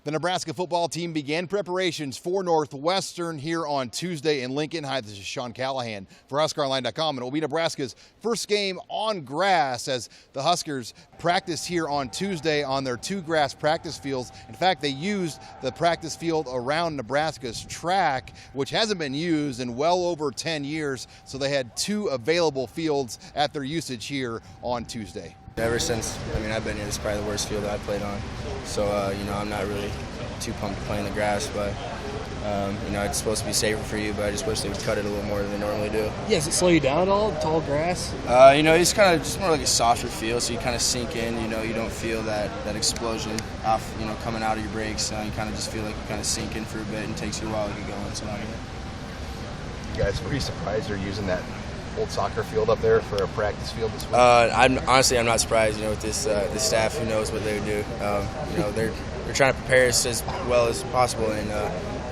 The Nebraska football team began preparations for Northwestern here on Tuesday in Lincoln. Hi, this is Sean Callahan for HuskerOnline.com, and it will be Nebraska's first game on grass as the Huskers practiced here on Tuesday on their two grass practice fields. In fact, they used the practice field around Nebraska's track, which hasn't been used in well over 10 years, so they had two available fields at their usage here on Tuesday. Ever since, I've been here, this is probably the worst field I've played on. So, I'm not really too pumped to play in the grass, but, it's supposed to be safer for you, but I just wish they would cut it a little more than they normally do. Yeah, does it slow you down at all, tall grass? It's kind of just more like a softer feel, so you kind of sink in, you don't feel that explosion off, coming out of your brakes. You kind of just feel like you kind of sink in for a bit and it takes you a while to get going. So, You guys, were you surprised they're using that old soccer field up there for a practice field this week? I'm not surprised. With this staff, who knows what they would do. They're trying to prepare us as well as possible, and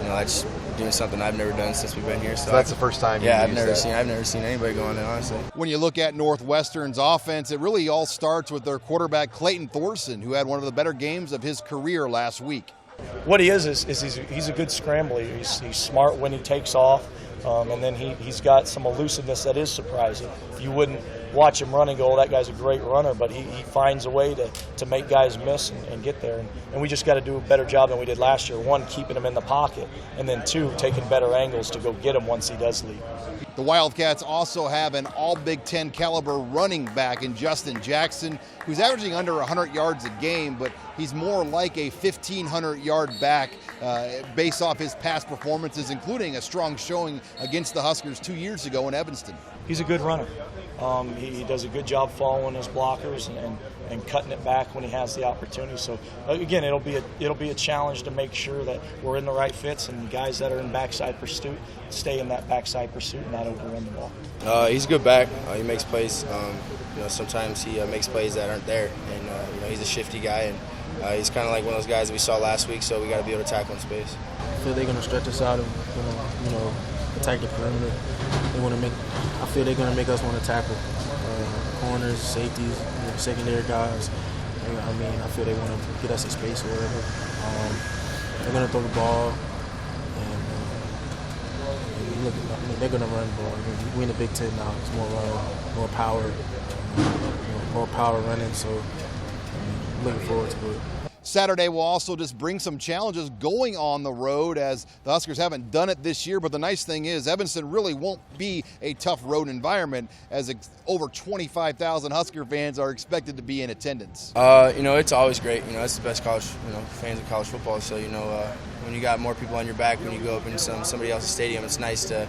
that's doing something I've never done since we've been here. So that's the first time. Yeah, I've never seen anybody go on it, honestly. When you look at Northwestern's offense, it really all starts with their quarterback Clayton Thorson, who had one of the better games of his career last week. What he is he's a good scrambler. He's smart when he takes off. And then he's got some elusiveness that is surprising. You wouldn't watch him run and go, oh, that guy's a great runner, but he finds a way to make guys miss and get there. And we just got to do a better job than we did last year. One, keeping him in the pocket, and then two, taking better angles to go get him once he does leave. The Wildcats also have an all-Big Ten caliber running back in Justin Jackson, who's averaging under 100 yards a game, but he's more like a 1,500-yard back based off his past performances, including a strong showing against the Huskers 2 years ago in Evanston. He's a good runner. He does a good job following his blockers and cutting it back when he has the opportunity. So again, it'll be a challenge to make sure that we're in the right fits and guys that are in backside pursuit stay in that backside pursuit and not overrun the ball. He's a good back. He makes plays. Sometimes he makes plays that aren't there, and he's a shifty guy, and he's kind of like one of those guys that we saw last week. So we got to be able to tackle in space. I feel they're going to stretch us out and attack the perimeter. I feel they're going to make us want to tackle corners, safeties, secondary guys. I feel they want to get us in space or whatever. They're going to throw the ball, and they're going to run the ball. We're in the Big Ten now. It's more power, more power running. So looking forward to it. Saturday will also just bring some challenges going on the road, as the Huskers haven't done it this year. But the nice thing is Evanston really won't be a tough road environment, as over 25,000 Husker fans are expected to be in attendance. It's always great. It's the best college, fans of college football. So, when you got more people on your back when you go up in somebody else's stadium, it's nice to,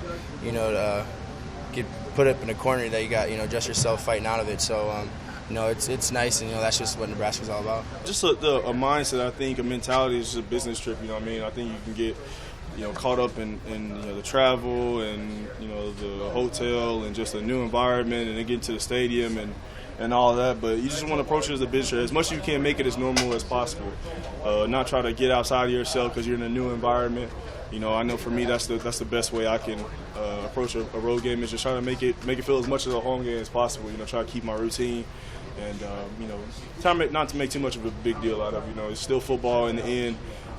get put up in a corner that you got, just yourself fighting out of it. So, it's nice, and that's just what Nebraska's all about. Just a mindset, I think, a mentality is just a business trip. I think you can get, caught up in the travel and the hotel and just a new environment, and then get to the stadium and all that. But you just want to approach it as a business trip. As much as you can, make it as normal as possible. Not try to get outside of yourself because you're in a new environment. I know for me that's the best way I can approach a road game, is just try to make it feel as much as a home game as possible. Try to keep my routine. And, not to make too much of a big deal out of it. It's still football in the end.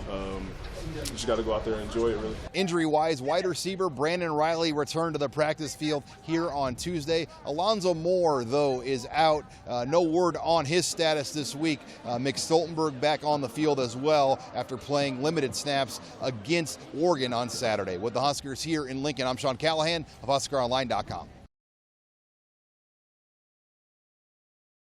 You just got to go out there and enjoy it, really. Injury-wise, wide receiver Brandon Riley returned to the practice field here on Tuesday. Alonzo Moore, though, is out. No word on his status this week. Mick Stoltenberg back on the field as well after playing limited snaps against Oregon on Saturday. With the Huskers here in Lincoln, I'm Sean Callahan of HuskerOnline.com.